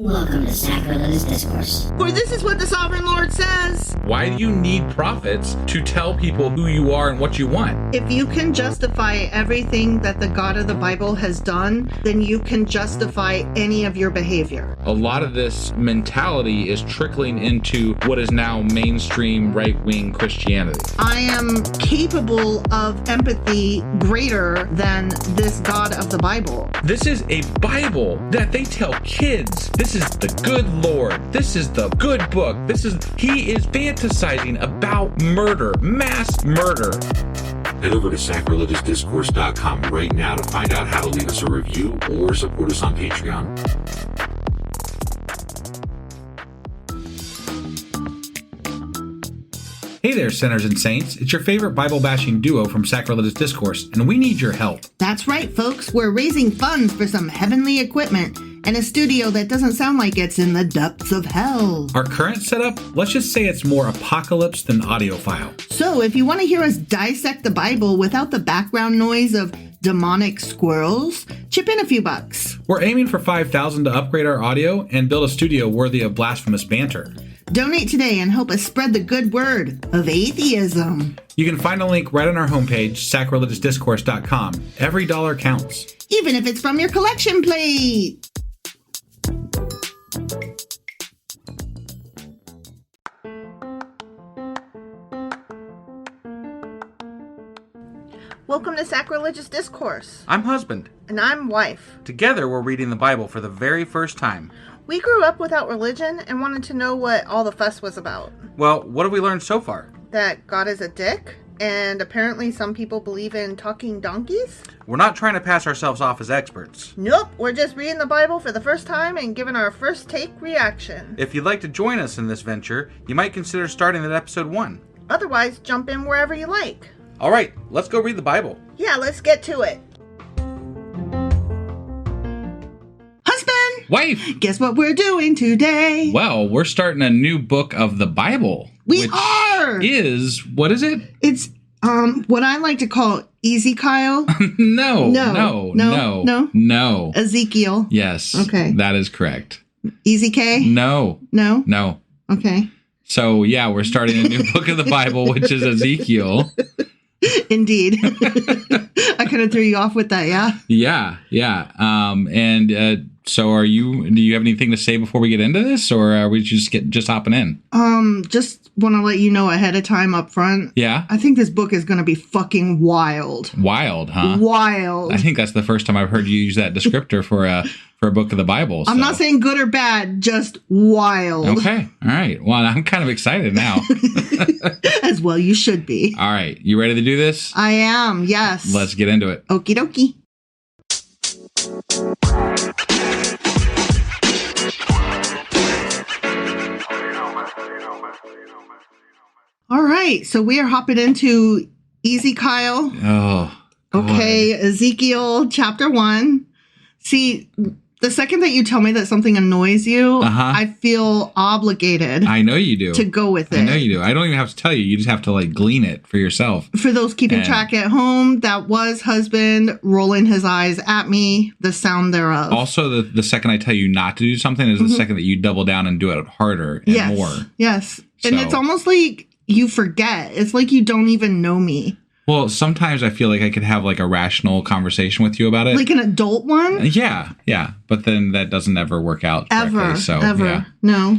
Welcome to Sacrilegious Discourse. For this is what the Sovereign Lord says. Why do you need prophets to tell people who you are and what you want? If you can justify everything that the God of the Bible has done, then you can justify any of your behavior. A lot of this mentality is trickling into what is now mainstream right-wing Christianity. I am capable of empathy greater than this God of the Bible. This is a Bible that they tell kids. This is the good Lord. This is the good book. He is fantasizing about murder, mass murder. Head over to sacrilegiousdiscourse.com right now to find out how to leave us a review or support us on Patreon. Hey there, sinners and saints. It's your favorite Bible-bashing duo from Sacrilegious Discourse, and we need your help. That's right, folks. We're raising funds for some heavenly equipment and a studio that doesn't sound like it's in the depths of hell. Our current setup, let's just say it's more apocalypse than audiophile. So if you want to hear us dissect the Bible without the background noise of demonic squirrels, chip in a few bucks. We're aiming for $5,000 to upgrade our audio and build a studio worthy of blasphemous banter. Donate today and help us spread the good word of atheism. You can find a link right on our homepage, sacrilegiousdiscourse.com. Every dollar counts. Even if it's from your collection plate. Welcome to Sacrilegious Discourse. I'm husband. And I'm wife. Together, we're reading the Bible for the very first time. We grew up without religion and wanted to know what all the fuss was about. Well, what have we learned so far? That God is a dick, and apparently some people believe in talking donkeys. We're not trying to pass ourselves off as experts. Nope, we're just reading the Bible for the first time and giving our first take reaction. If you'd like to join us in this venture, you might consider starting at episode 1. Otherwise, jump in wherever you like. All right, let's go read the Bible. Yeah, let's get to it. Husband! Wife! Guess what we're doing today? Well, we're starting a new book of the Bible. We are! What is it? It's what I like to call Ezekiel. No. Ezekiel. Yes. Okay. That is correct. EZK? No. No? Okay. So, yeah, we're starting a new book of the Bible, which is Ezekiel. Indeed. I kind of threw you off with that, yeah? Yeah. So do you have anything to say before we get into this, or are we just hopping in? Just want to let you know ahead of time up front. Yeah? I think this book is going to be fucking wild. Wild, huh? Wild. I think that's the first time I've heard you use that descriptor for a book of the Bible. So. I'm not saying good or bad, just wild. Okay. All right. Well, I'm kind of excited now. As well you should be. All right. You ready to do this? I am, yes. Let's get into it. Okie dokie. All right. So we are hopping into Ezekiel. Oh. God. Okay. Ezekiel Chapter 1. See, the second that you tell me that something annoys you, I feel obligated. I know you do. To go with it. I know you do. I don't even have to tell you. You just have to glean it for yourself. For those keeping track at home, that was husband rolling his eyes at me, the sound thereof. Also, the second I tell you not to do something is the second that you double down and do it harder and more. Yes. And it's almost like you forget. It's like you don't even know me. Well, sometimes I feel like I could have a rational conversation with you about it. Like an adult one? Yeah. But then that doesn't ever work out correctly. Ever. Yeah. No.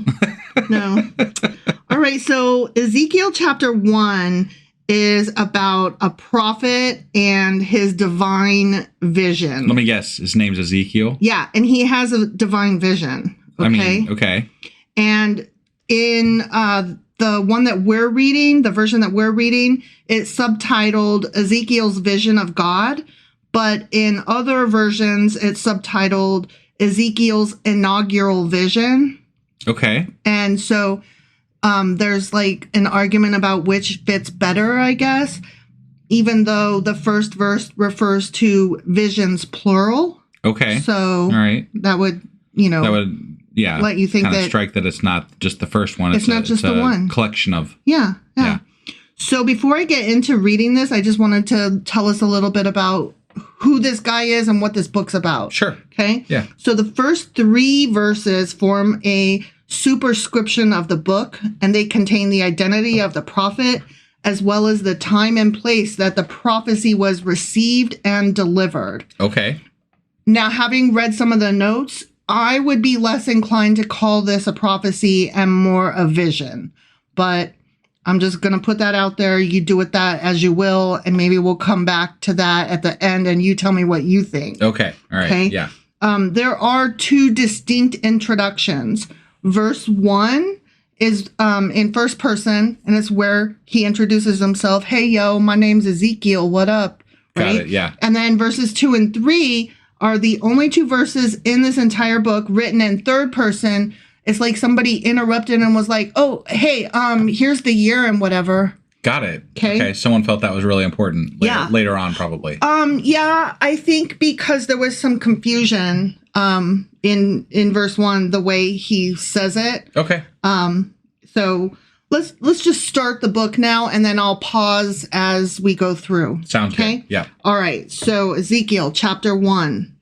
All right. So Ezekiel Chapter 1 is about a prophet and his divine vision. Let me guess. His name's Ezekiel? Yeah. And he has a divine vision. Okay. Okay. And in the one that we're reading, the version that we're reading, it's subtitled Ezekiel's Vision of God. But in other versions, it's subtitled Ezekiel's Inaugural Vision. Okay. And so there's an argument about which fits better, I guess, even though the first verse refers to visions plural. Okay. So all right. That would, let you think that strike that it's not just the first one. It's not just the one collection of. Yeah. So before I get into reading this, I just wanted to tell us a little bit about who this guy is and what this book's about. Sure. Okay? Yeah. So the first 3 verses form a superscription of the book, and they contain the identity of the prophet, as well as the time and place that the prophecy was received and delivered. Okay. Now, having read some of the notes, I would be less inclined to call this a prophecy and more a vision. But I'm just going to put that out there. You do with that as you will, and maybe we'll come back to that at the end, and you tell me what you think. Okay. All right. Okay? Yeah. There are 2 distinct introductions. Verse 1 is in first person, and it's where he introduces himself. Hey, yo, my name's Ezekiel. What up? Got it. Yeah. And then verses 2 and 3 are the only 2 verses in this entire book written in third person. It's like somebody interrupted and was like, oh, hey, here's the year and whatever. Got it. Okay. Someone felt that was really important later on, probably. Yeah, I think because there was some confusion in verse 1, the way he says it. Okay. So let's just start the book now, and then I'll pause as we go through. Sounds good. Yeah. All right. So Ezekiel chapter 1.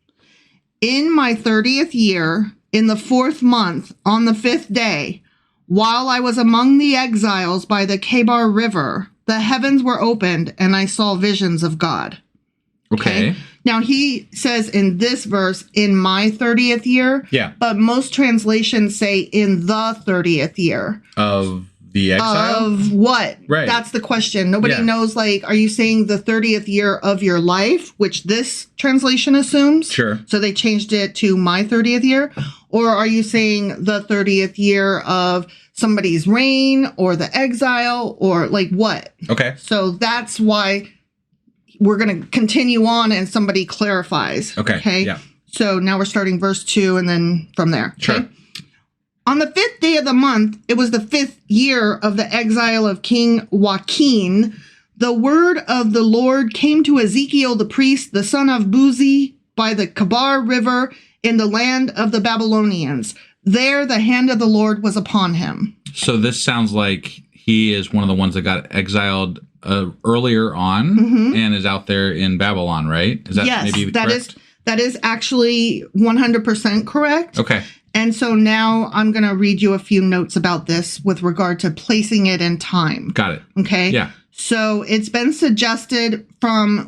In my 30th year, in the 4th month, on the 5th day, while I was among the exiles by the Kebar River, the heavens were opened, and I saw visions of God. Okay. Now, he says in this verse, in my 30th year. Yeah. But most translations say in the 30th year. Of the exile? Of what? Right. That's the question. Nobody knows, like, are you saying the 30th year of your life, which this translation assumes? Sure. So they changed it to my 30th year. Or are you saying the 30th year of somebody's reign or the exile or like what? Okay. So that's why we're going to continue on and somebody clarifies. Okay. Yeah. So now we're starting verse 2 and then from there. Sure. Okay? On the 5th day of the month, it was the 5th year of the exile of King Joachim. The word of the Lord came to Ezekiel the priest, the son of Buzi, by the Kebar River in the land of the Babylonians. There the hand of the Lord was upon him. So this sounds like he is one of the ones that got exiled earlier on and is out there in Babylon, right? Is that maybe correct? That is actually 100% correct. Okay. And so now I'm going to read you a few notes about this with regard to placing it in time. Got it. Okay. Yeah. So it's been suggested from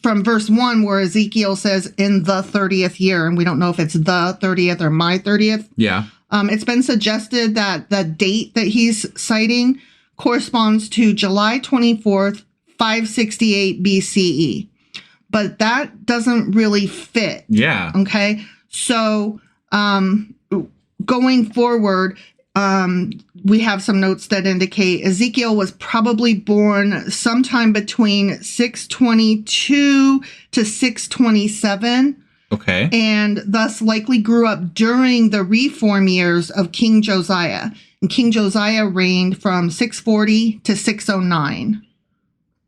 verse 1 where Ezekiel says in the 30th year, and we don't know if it's the 30th or my 30th. Yeah. It's been suggested that the date that he's citing corresponds to July 24th, 568 BCE. But that doesn't really fit. Yeah. Okay. So going forward, we have some notes that indicate Ezekiel was probably born sometime between 622 to 627. Okay. And thus likely grew up during the reform years of King Josiah. And King Josiah reigned from 640 to 609.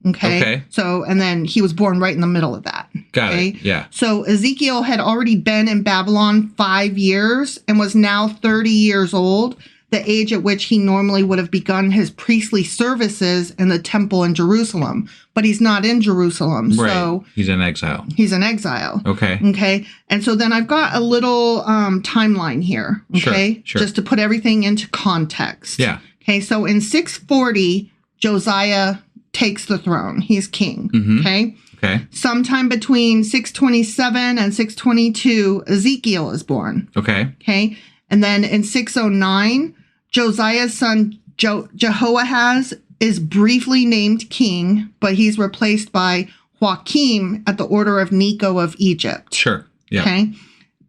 Okay. So, and then he was born right in the middle of that. Got it. Yeah. So Ezekiel had already been in Babylon 5 years and was now 30 years old, the age at which he normally would have begun his priestly services in the temple in Jerusalem. But he's not in Jerusalem. Right. So he's in exile. He's in exile. Okay. Okay. And so then I've got a little timeline here. Okay. Sure. Just to put everything into context. Yeah. Okay. So in 640, Josiah takes the throne. He's king. Okay. Okay. Sometime between 627 and 622, Ezekiel is born. Okay. Okay. And then in 609, Josiah's son Jehoahaz is briefly named king, but he's replaced by Joachim at the order of Necho of Egypt. Sure. Yeah. Okay.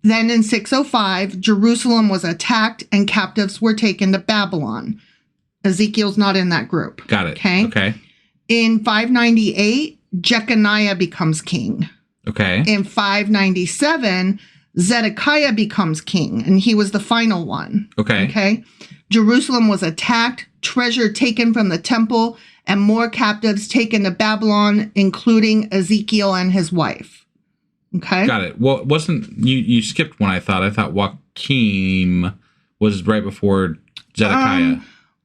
Then in 605, Jerusalem was attacked and captives were taken to Babylon. Ezekiel's not in that group. Got it. Okay. Okay. In 598, Jeconiah becomes king. Okay. In 597, Zedekiah becomes king, and he was the final one. Okay. Okay. Jerusalem was attacked, treasure taken from the temple, and more captives taken to Babylon, including Ezekiel and his wife. Okay. Got it. Well, you skipped one, I thought. I thought Joachim was right before Zedekiah.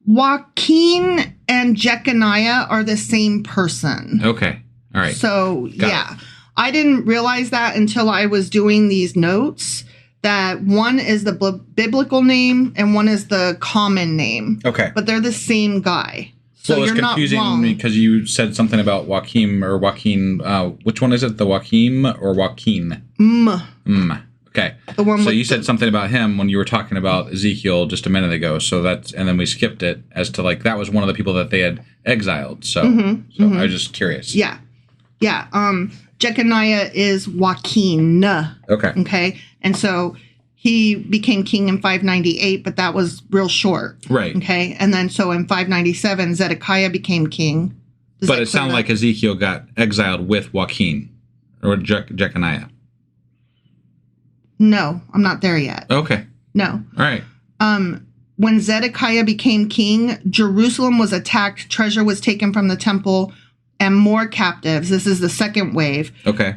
Joachim and Jeconiah are the same person. Okay. All right. So, Got yeah. I didn't realize that until I was doing these notes, that one is the biblical name and one is the common name. Okay. But they're the same guy. So well, you're not wrong. It's confusing because you said something about Joachim or Joaquin. Which one is it? The Joachim or Joaquin? Okay. The one so you said something about him when you were talking about Ezekiel just a minute ago. So and then we skipped it as to like that was one of the people that they had exiled. So, I was just curious. Yeah. Yeah. Jeconiah is Joaquin. Okay. Okay. And so he became king in 598, but that was real short. Right. Okay. And then so in 597, Zedekiah became king. But it sounded like Ezekiel got exiled with Joaquin or Jeconiah. No, I'm not there yet. Okay. No. All right. When Zedekiah became king, Jerusalem was attacked, treasure was taken from the temple, and more captives, this is the second wave, Okay.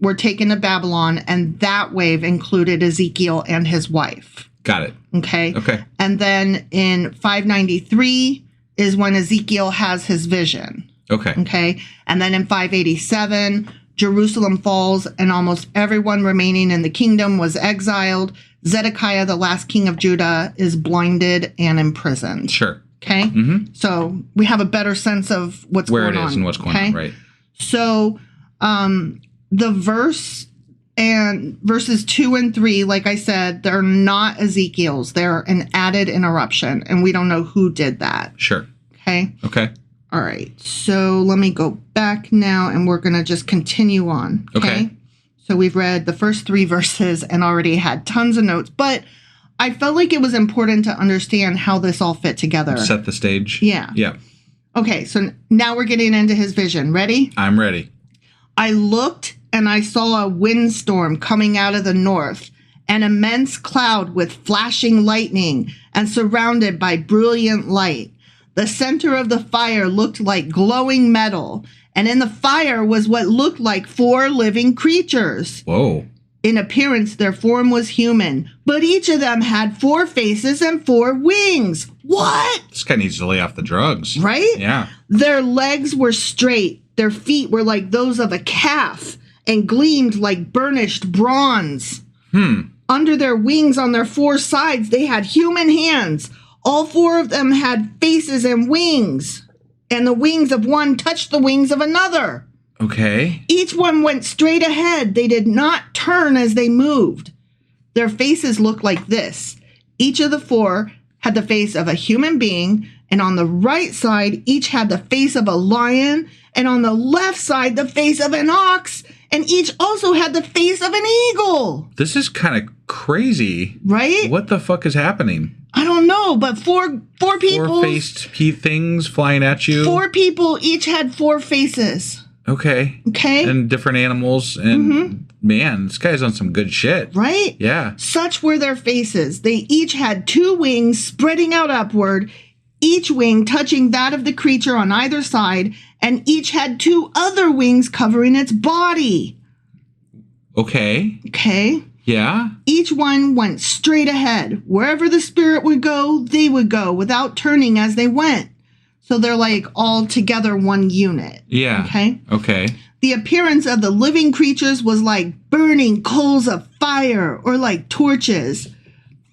were taken to Babylon, and that wave included Ezekiel and his wife. Got it. Okay? Okay. And then in 593 is when Ezekiel has his vision. Okay. Okay? And then in 587, Jerusalem falls, and almost everyone remaining in the kingdom was exiled. Zedekiah, the last king of Judah, is blinded and imprisoned. Sure. Okay? Mm-hmm. So we have a better sense of what's Where going on. it is and what's going on, right? So the verses 2 and 3, like I said, they're not Ezekiel's. They're an added interruption, and we don't know who did that. Sure. Okay? Okay. All right. So let me go back now, and we're going to just continue on. Okay. So we've read the first 3 verses and already had tons of notes, but I felt like it was important to understand how this all fit together. Set the stage. Yeah. Yeah. Okay, so now we're getting into his vision. Ready? I'm ready. I looked and I saw a windstorm coming out of the north, an immense cloud with flashing lightning and surrounded by brilliant light. The center of the fire looked like glowing metal, and in the fire was what looked like 4 living creatures. Whoa. In appearance, their form was human, but each of them had 4 faces and 4 wings. What? This guy needs to lay off the drugs. Right? Yeah. Their legs were straight. Their feet were like those of a calf and gleamed like burnished bronze. Under their wings on their 4 sides, they had human hands. All 4 of them had faces and wings. And the wings of one touched the wings of another. Okay. Each one went straight ahead. They did not turn as they moved. Their faces looked like this. Each of the 4 had the face of a human being, and on the right side, each had the face of a lion, and on the left side, the face of an ox, and each also had the face of an eagle. This is kind of crazy. Right? What the fuck is happening? I don't know, but four people. 4-faced things flying at you. 4 people each had 4 faces. Okay. Okay. And different animals. And man, this guy's on some good shit. Right? Yeah. Such were their faces. They each had 2 wings spreading out upward, each wing touching that of the creature on either side, and each had 2 other wings covering its body. Okay. Okay. Yeah. Each one went straight ahead. Wherever the spirit would go, they would go without turning as they went. So they're like all together one unit. Yeah. Okay. Okay. The appearance of the living creatures was like burning coals of fire or like torches.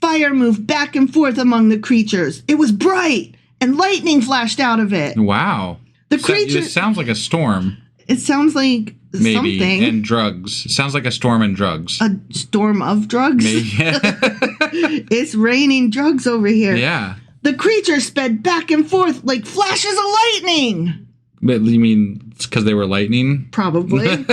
Fire moved back and forth among the creatures. It was bright and lightning flashed out of it. Wow. The creature. It sounds like a storm. It sounds like Maybe. something. And drugs. It sounds like a storm and drugs. A storm of drugs. Maybe. It's raining drugs over here. Yeah. The creature sped back and forth like flashes of lightning. But you mean it's because they were lightning? Probably.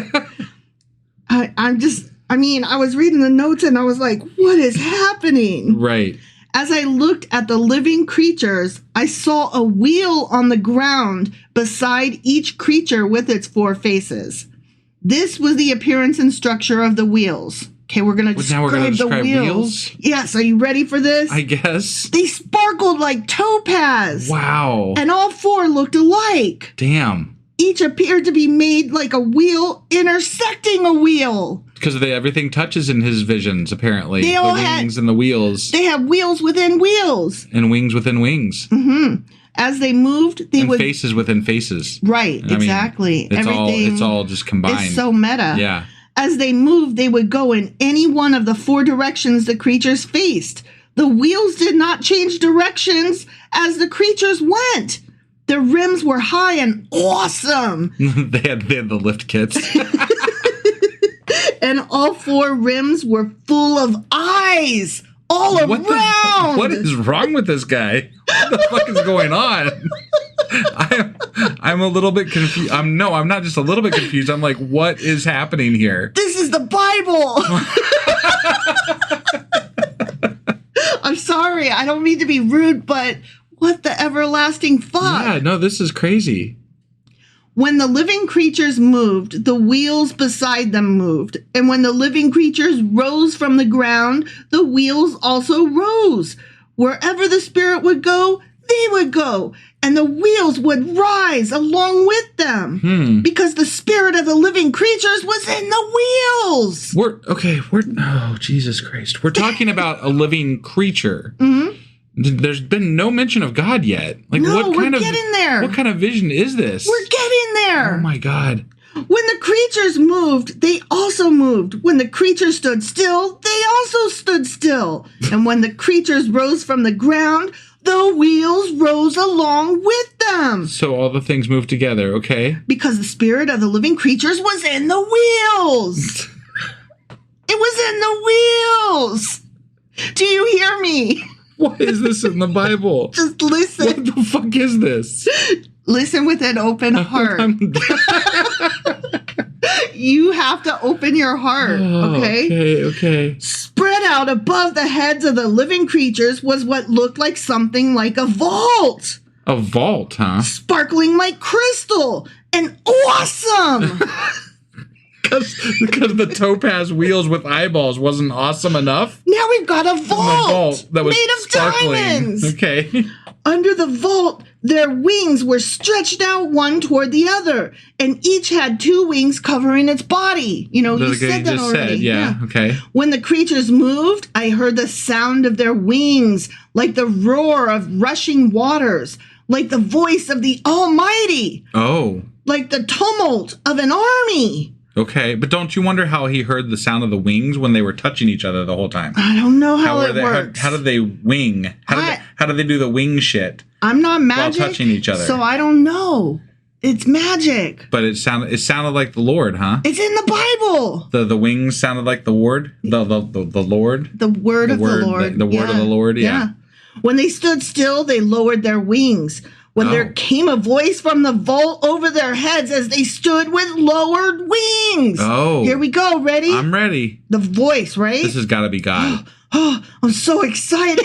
I was reading the notes and I was like, what is happening? Right. As I looked at the living creatures, I saw a wheel on the ground beside each creature with its 4 faces. This was the appearance and structure of the wheels. Okay, we're going to describe the wheels. Yes, are you ready for this? I guess. They sparkled like topaz. Wow. And all 4 looked alike. Damn. Each appeared to be made like a wheel intersecting a wheel. Because everything touches in his visions, apparently. The wings and the wheels. They have wheels within wheels. And wings within wings. Mm-hmm. As they moved, they and would... faces within faces. Right, exactly. It's all just combined. It's so meta. Yeah. As they moved, they would go in any one of the 4 directions the creatures faced. The wheels did not change directions as the creatures went. Their rims were high and awesome. they had the lift kits. And all 4 rims were full of eyes all around. What is wrong with this guy? What the fuck is going on? I'm a little bit confused. I'm not just a little bit confused. I'm like, what is happening here? This is the Bible. I'm sorry. I don't mean to be rude, but what the everlasting fuck? Yeah, no, this is crazy. When the living creatures moved, the wheels beside them moved. And when the living creatures rose from the ground, the wheels also rose. Wherever the spirit would go, they would go. And the wheels would rise along with them. Because the spirit of the living creatures was in the wheels. Oh, Jesus Christ. We're talking about a living creature. Mm-hmm. There's been no mention of God yet. Like, no, we're getting there. What kind of vision is this? We're getting there. Oh my God. When the creatures moved, they also moved. When the creatures stood still, they also stood still. And when the creatures rose from the ground, the wheels rose along with them. So all the things moved together, okay? Because the spirit of the living creatures was in the wheels. It was in the wheels. Do you hear me? What is this in the Bible? Just listen. What the fuck is this? Listen with an open heart. You have to open your heart, okay? Okay. Spread out above the heads of the living creatures was what looked like something like a vault. A vault, huh? Sparkling like crystal and awesome. Because the topaz wheels with eyeballs wasn't awesome enough? Now we've got a vault that was made of sparkling. diamonds. Okay. Under the vault, their wings were stretched out one toward the other, and each had 2 wings covering its body. You know, you said that already. Yeah, okay. When the creatures moved, I heard the sound of their wings, like the roar of rushing waters, like the voice of the Almighty. Oh. Like the tumult of an army. Okay, but don't you wonder how he heard the sound of the wings when they were touching each other the whole time? I don't know how it works. How did they wing? How did they do the wing shit? I'm not magic. While touching each other. So I don't know. It's magic. But it sounded like the Lord, huh? It's in the Bible. The wings sounded like the Lord? The Lord? The word of the Lord. The word of the Lord, yeah. When they stood still, they lowered their wings. When there came a voice from the vault over their heads as they stood with lowered wings. Oh. Here we go. Ready? I'm ready. The voice, right? This has got to be God. Oh, I'm so excited.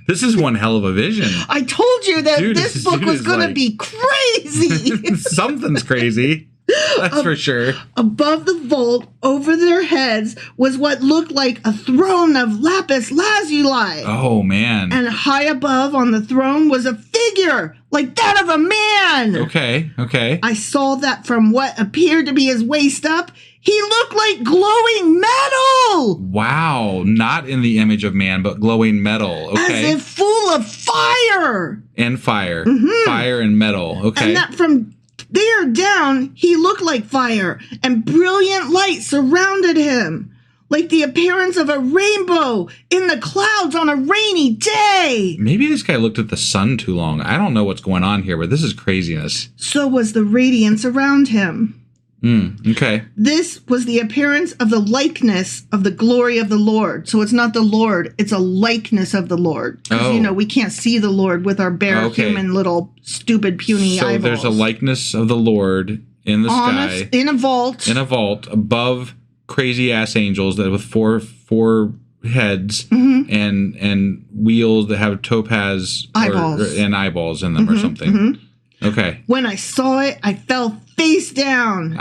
This is one hell of a vision. I told you that this book was going to be crazy. Something's crazy. That's for sure. Above the vault, over their heads, was what looked like a throne of lapis lazuli. Oh, man. And high above on the throne was a figure like that of a man. Okay. I saw that from what appeared to be his waist up, he looked like glowing metal. Wow. Not in the image of man, but glowing metal. Okay. As if full of fire. And fire. Mm-hmm. Fire and metal. Okay. And that from there down, he looked like fire, and brilliant light surrounded him, like the appearance of a rainbow in the clouds on a rainy day. Maybe this guy looked at the sun too long. I don't know what's going on here, but this is craziness. So was the radiance around him. Okay. This was the appearance of the likeness of the glory of the Lord. So it's not the Lord, it's a likeness of the Lord. Because, we can't see the Lord with our bare human little stupid puny eyeballs. So there's a likeness of the Lord in the sky. In a vault. In a vault above crazy ass angels that with four heads and wheels that have topaz eyeballs. and eyeballs in them or something. Okay. When I saw it, I fell face down.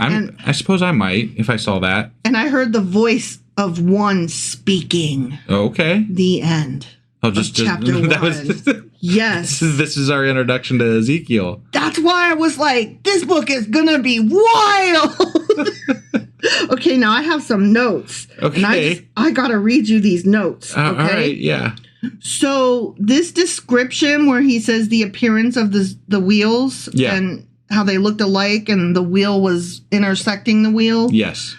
I suppose I might if I saw that. And I heard the voice of one speaking. Okay. The end. Chapter 1. Yes. This is our introduction to Ezekiel. That's why I was like, this book is going to be wild. Okay, now I have some notes. Okay. And I got to read you these notes. Okay? All right, yeah. So this description where he says the appearance of the wheels and how they looked alike and the wheel was intersecting the wheel. Yes.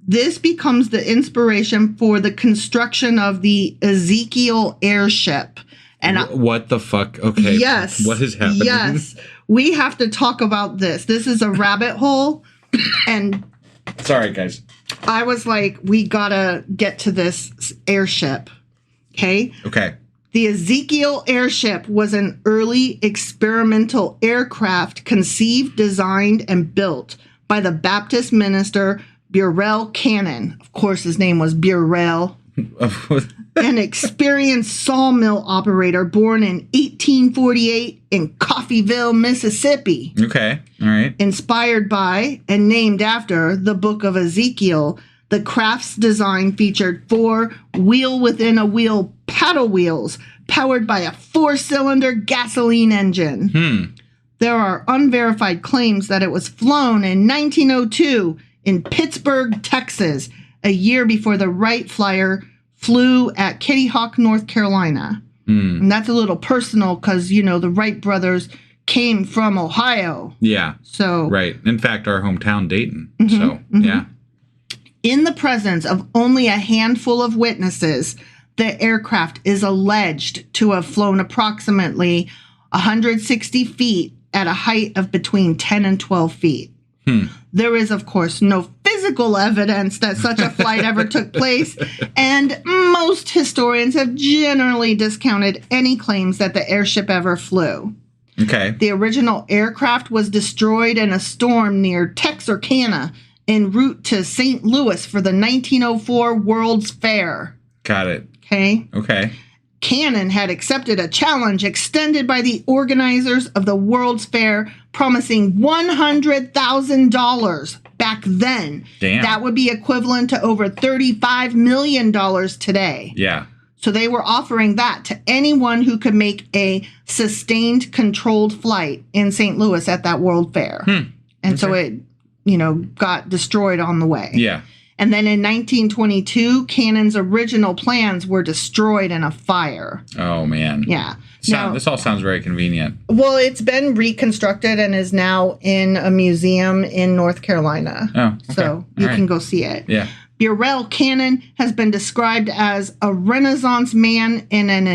This becomes the inspiration for the construction of the Ezekiel airship. And what the fuck? Okay. Yes. What is happening? Yes. We have to talk about this. This is a rabbit hole. And sorry, guys. I was like, we gotta get to this airship. Okay? Okay. The Ezekiel airship was an early experimental aircraft conceived, designed, and built by the Baptist minister Burrell Cannon. Of course, his name was Burrell. An experienced sawmill operator born in 1848 in Coffeyville, Mississippi. Okay. All right. Inspired by and named after the book of Ezekiel, the craft's design featured 4 wheel-within-a-wheel paddle wheels powered by a 4-cylinder gasoline engine. There are unverified claims that it was flown in 1902 in Pittsburgh, Texas, a year before the Wright Flyer flew at Kitty Hawk, North Carolina. And that's a little personal because, you know, the Wright brothers came from Ohio. Yeah. So right. In fact, our hometown, Dayton. Yeah. In the presence of only a handful of witnesses, the aircraft is alleged to have flown approximately 160 feet at a height of between 10 and 12 feet. There is, of course, no physical evidence that such a flight ever took place, and most historians have generally discounted any claims that the airship ever flew. Okay. The original aircraft was destroyed in a storm near Texarkana en route to St. Louis for the 1904 World's Fair. Got it. Okay. Cannon had accepted a challenge extended by the organizers of the World's Fair, promising $100,000 back then. Damn. That would be equivalent to over $35 million today. Yeah. So they were offering that to anyone who could make a sustained controlled flight in St. Louis at that World Fair. And so it, you know, got destroyed on the way. Yeah. And then in 1922, Cannon's original plans were destroyed in a fire. Oh, man. Yeah. This all sounds very convenient. Well, it's been reconstructed and is now in a museum in North Carolina. Oh, okay. So you can go see it. Yeah. Burrell Cannon has been described as a Renaissance man in an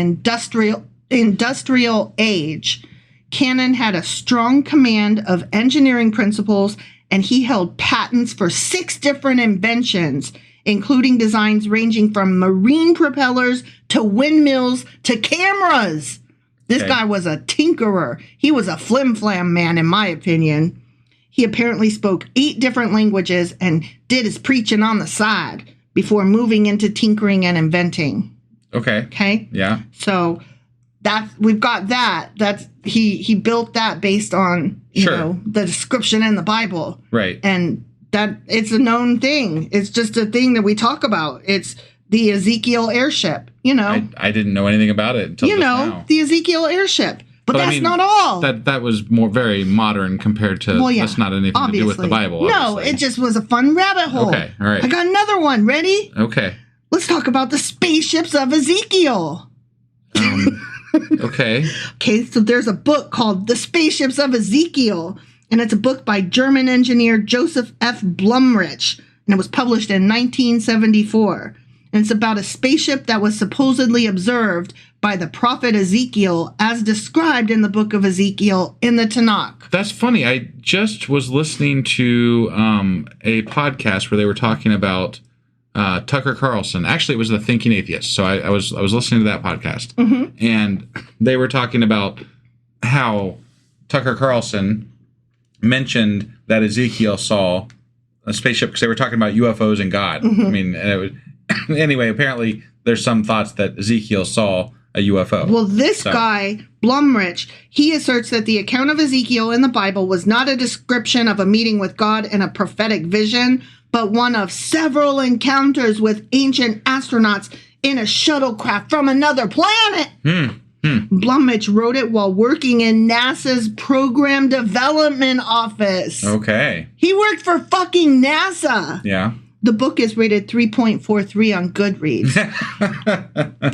industrial age. Cannon had a strong command of engineering principles, and he held patents for 6 different inventions, including designs ranging from marine propellers to windmills to cameras. This guy was a tinkerer. He was a flim-flam man, in my opinion. He apparently spoke 8 different languages and did his preaching on the side before moving into tinkering and inventing. Okay? Yeah. So we've got that. That's he built that based on you know the description in the Bible. Right. And that it's a known thing. It's just a thing that we talk about. It's the Ezekiel airship, you know. I didn't know anything about it until now. The Ezekiel airship. But that's not all. That was very modern compared to that's not anything to do with the Bible. No, it just was a fun rabbit hole. Okay, all right. I got another one. Ready? Okay. Let's talk about the spaceships of Ezekiel. Okay. Okay, so there's a book called The Spaceships of Ezekiel, and it's a book by German engineer Joseph F. Blumrich, and it was published in 1974. And it's about a spaceship that was supposedly observed by the prophet Ezekiel as described in the book of Ezekiel in the Tanakh. That's funny. I just was listening to a podcast where they were talking about Tucker Carlson. Actually, it was The Thinking Atheist. So I was listening to that podcast. And they were talking about how Tucker Carlson mentioned that Ezekiel saw a spaceship because they were talking about UFOs and God. I mean, and it was... Anyway, apparently there's some thoughts that Ezekiel saw a UFO. Well, this guy, Blumrich, he asserts that the account of Ezekiel in the Bible was not a description of a meeting with God and a prophetic vision, but one of several encounters with ancient astronauts in a shuttlecraft from another planet. Blumrich wrote it while working in NASA's Program Development Office. Okay. He worked for fucking NASA. Yeah. The book is rated 3.43 on Goodreads,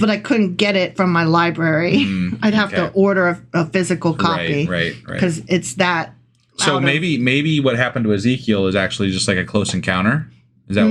but I couldn't get it from my library. I'd have to order a physical copy. Right. Because it's that. So maybe what happened to Ezekiel is actually just like a close encounter. Is that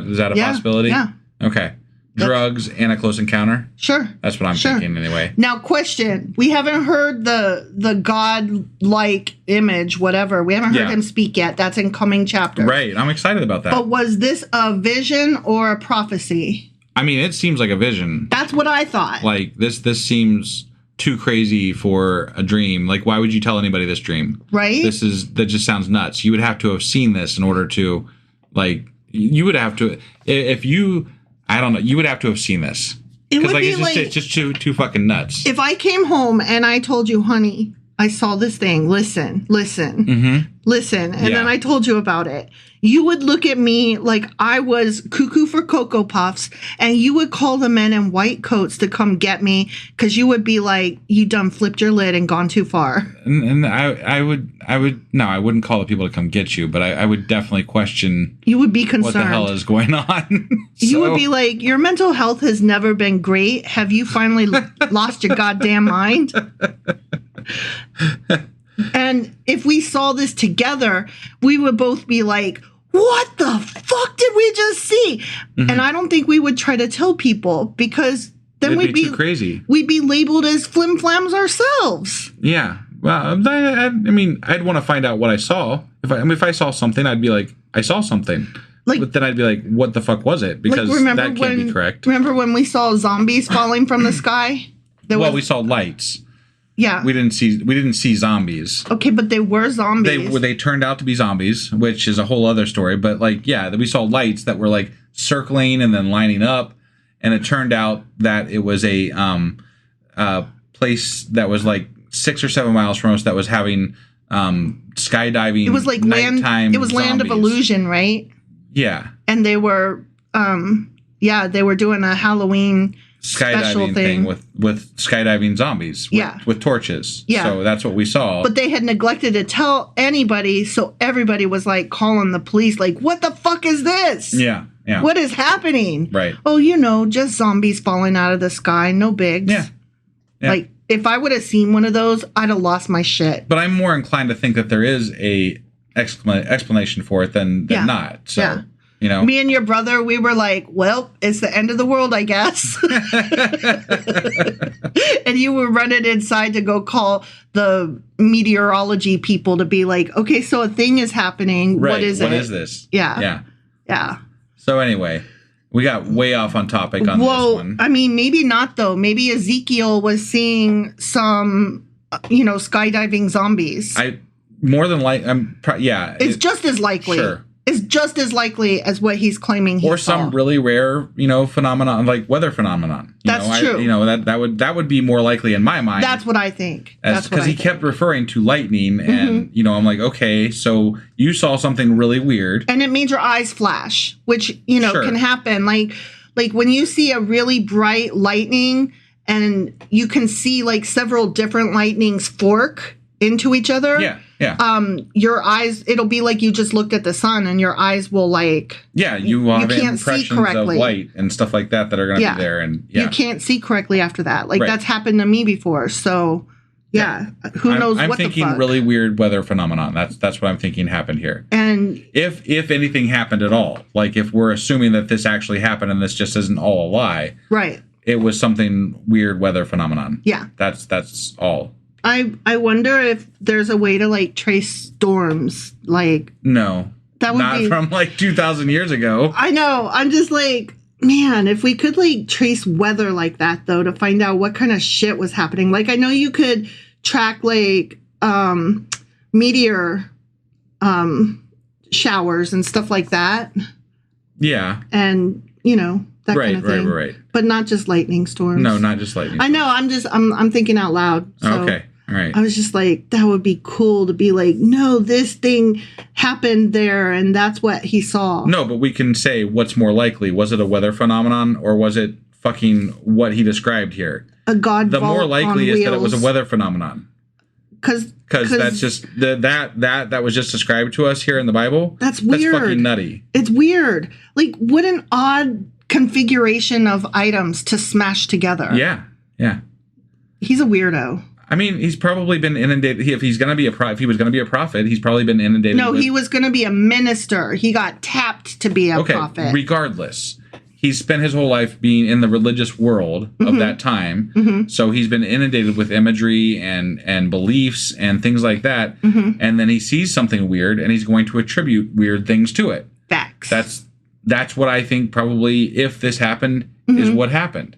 is that a possibility? Yeah. Okay. Drugs and a close encounter. Sure. That's what I'm thinking anyway. Now, question: we haven't heard the God-like image, whatever. We haven't heard him speak yet. That's in coming chapters. Right. I'm excited about that. But was this a vision or a prophecy? I mean, it seems like a vision. That's what I thought. Like this seems too crazy for a dream. Like, why would you tell anybody this dream? Right. That just sounds nuts. You would have to have seen this in order to, like, you would have to, if you, I don't know, you would have to have seen this. Because it's just too fucking nuts. If I came home and I told you, honey, I saw this thing, listen, and then I told you about it, you would look at me like I was cuckoo for Cocoa Puffs, and you would call the men in white coats to come get me, because you would be like, you done flipped your lid and gone too far. And I wouldn't call the people to come get you, but I would definitely question. You would be concerned. What the hell is going on? You would be like, your mental health has never been great. Have you finally lost your goddamn mind? And if we saw this together, we would both be like, what the fuck did we just see? And I don't think we would try to tell people, because then we'd be too crazy. We'd be labeled as flim-flams ourselves. Yeah. Well, I mean, I'd want to find out what I saw. If I saw something, I'd be like, I saw something. But then I'd be like, what the fuck was it? Because that can't be correct. Remember when we saw zombies falling from the sky? We saw lights. Yeah. We didn't see zombies. Okay, but they were zombies. They turned out to be zombies, which is a whole other story. But we saw lights that were like circling and then lining up, and it turned out that it was a place that was like 6 or 7 miles from us that was having skydiving. It was like nighttime. It was Land of Illusion, right? Yeah. And they were they were doing a Halloween skydiving thing with skydiving zombies with torches. Yeah. So that's what we saw. But they had neglected to tell anybody, so everybody was like calling the police like, what the fuck is this? Yeah. Yeah. What is happening? Right. Oh, just zombies falling out of the sky, no bigs. Yeah. Like, if I would have seen one of those, I'd have lost my shit. But I'm more inclined to think that there is a explanation for it than not. So me and your brother, we were like, well, it's the end of the world, I guess. And you were running inside to go call the meteorology people to be like, okay, so a thing is happening. Right. What is it? What is this? Yeah. So anyway, we got way off on topic on this one. I mean, maybe not, though. Maybe Ezekiel was seeing some, skydiving zombies. It's just as likely. Sure. It's just as likely as what he's claiming he saw. Or some really rare, phenomenon, like weather phenomenon. That's true. That would be more likely in my mind. That's what I think. Because he kept referring to lightning, and I'm like, okay, so you saw something really weird, and it made your eyes flash, which can happen. Like when you see a really bright lightning, and you can see like several different lightnings fork into each other. Yeah. Your eyes, it'll be like you just looked at the sun, and your eyes will you will have impressions of light and stuff like that are going to be there, and you can't see correctly after that. That's happened to me before. So who knows? I'm what thinking the fuck? really weird weather phenomenon. That's what I'm thinking happened here. And if anything happened at all, like if we're assuming that this actually happened and this just isn't all a lie, right? It was something weird weather phenomenon. Yeah, that's all. I wonder if there's a way to trace storms. No, that would not from 2,000 years ago. I know. I'm just man, if we could trace weather like that, though, to find out what kind of shit was happening. I know you could track meteor showers and stuff like that. Yeah, and that kind of thing. Right. But not just lightning storms. No, not just lightning storms. I know. I'm thinking out loud. So okay. All right. I was just that would be cool to be no, this thing happened there, and that's what he saw. No, but we can say what's more likely. Was it a weather phenomenon, or was it fucking what he described here? A god. The more likely is that it was a weather phenomenon. Because Because that's just that was just described to us here in the Bible. That's weird. That's fucking nutty. It's weird. Like, what an odd configuration of items to smash together. Yeah. He's a weirdo. I mean, he's probably been inundated. If he was going to be a prophet, he's probably been inundated. No, he was going to be a minister. He got tapped to be a prophet. Regardless, he's spent his whole life being in the religious world of that time. So he's been inundated with imagery and beliefs and things like that. And then he sees something weird, and he's going to attribute weird things to it. Facts. That's what I think probably, if this happened, is what happened.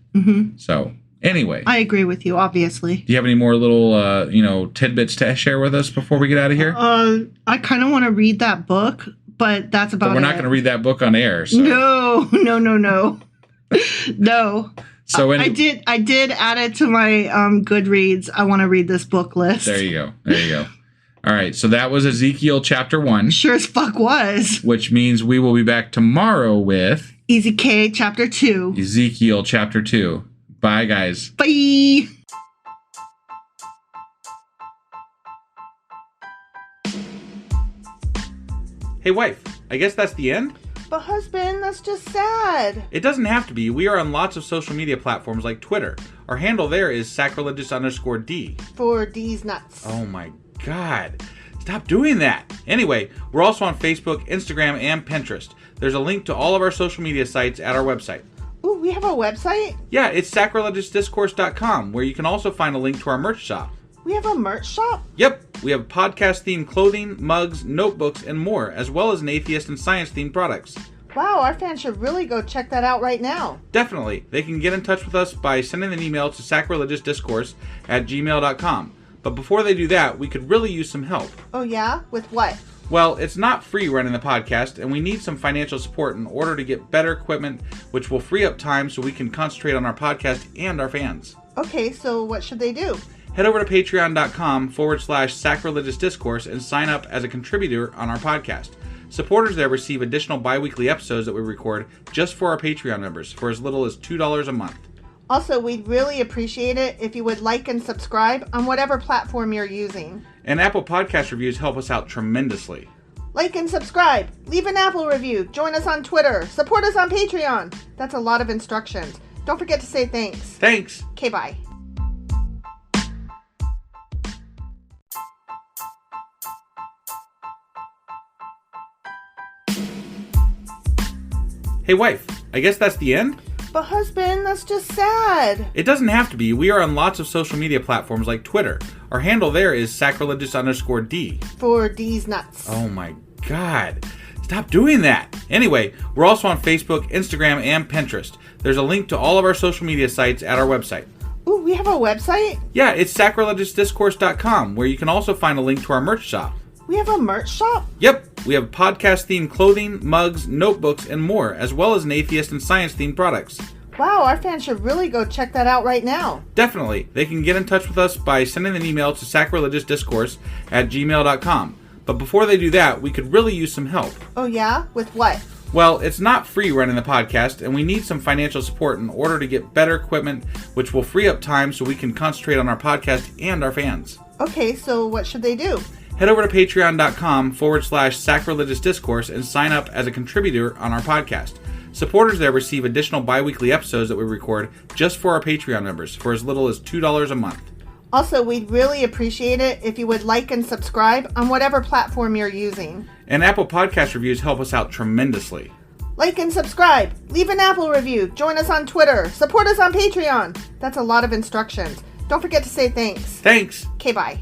So. Anyway. I agree with you, obviously. Do you have any more little, tidbits to share with us before we get out of here? I kind of want to read that book, but that's about it. But we're not going to read that book on air. So. No. No. So I did add it to my Goodreads. I want to read this book list. There you go. All right. So that was Ezekiel Chapter 1. Sure as fuck was. Which means we will be back tomorrow with... Ezekiel Chapter 2. Ezekiel Chapter 2. Bye, guys. Bye. Hey, wife, I guess that's the end? But husband, that's just sad. It doesn't have to be. We are on lots of social media platforms like Twitter. Our handle there is sacrilegious_D. For D's nuts. Oh my God. Stop doing that. Anyway, we're also on Facebook, Instagram, and Pinterest. There's a link to all of our social media sites at our website. Ooh, we have a website? Yeah, it's sacrilegiousdiscourse.com, where you can also find a link to our merch shop. We have a merch shop? Yep. We have podcast-themed clothing, mugs, notebooks, and more, as well as an atheist and science-themed products. Wow, our fans should really go check that out right now. Definitely. They can get in touch with us by sending an email to sacrilegiousdiscourse@gmail.com. But before they do that, we could really use some help. Oh yeah? With what? Well, it's not free running the podcast, and we need some financial support in order to get better equipment, which will free up time so we can concentrate on our podcast and our fans. Okay, so what should they do? Head over to patreon.com/sacrilegious discourse and sign up as a contributor on our podcast. Supporters there receive additional bi-weekly episodes that we record just for our Patreon members for as little as $2 a month. Also, we'd really appreciate it if you would like and subscribe on whatever platform you're using. And Apple Podcast reviews help us out tremendously. Like and subscribe. Leave an Apple review. Join us on Twitter. Support us on Patreon. That's a lot of instructions. Don't forget to say thanks. Thanks. Okay, bye. Hey, wife, I guess that's the end? But husband, that's just sad. It doesn't have to be. We are on lots of social media platforms like Twitter. Our handle there is sacrilegious_D. For D's nuts. Oh my God. Stop doing that. Anyway, we're also on Facebook, Instagram, and Pinterest. There's a link to all of our social media sites at our website. Ooh, we have a website? Yeah, it's sacrilegiousdiscourse.com, where you can also find a link to our merch shop. We have a merch shop? Yep. We have podcast-themed clothing, mugs, notebooks, and more, as well as an atheist and science-themed products. Wow, our fans should really go check that out right now. Definitely. They can get in touch with us by sending an email to sacrilegiousdiscourse@gmail.com. But before they do that, we could really use some help. Oh yeah? With what? Well, it's not free running the podcast, and we need some financial support in order to get better equipment, which will free up time so we can concentrate on our podcast and our fans. Okay, so what should they do? Head over to patreon.com/sacrilegious discourse and sign up as a contributor on our podcast. Supporters there receive additional bi-weekly episodes that we record just for our Patreon members for as little as $2 a month. Also, we'd really appreciate it if you would like and subscribe on whatever platform you're using. And Apple Podcast reviews help us out tremendously. Like and subscribe. Leave an Apple review. Join us on Twitter. Support us on Patreon. That's a lot of instructions. Don't forget to say thanks. Thanks. Okay, bye.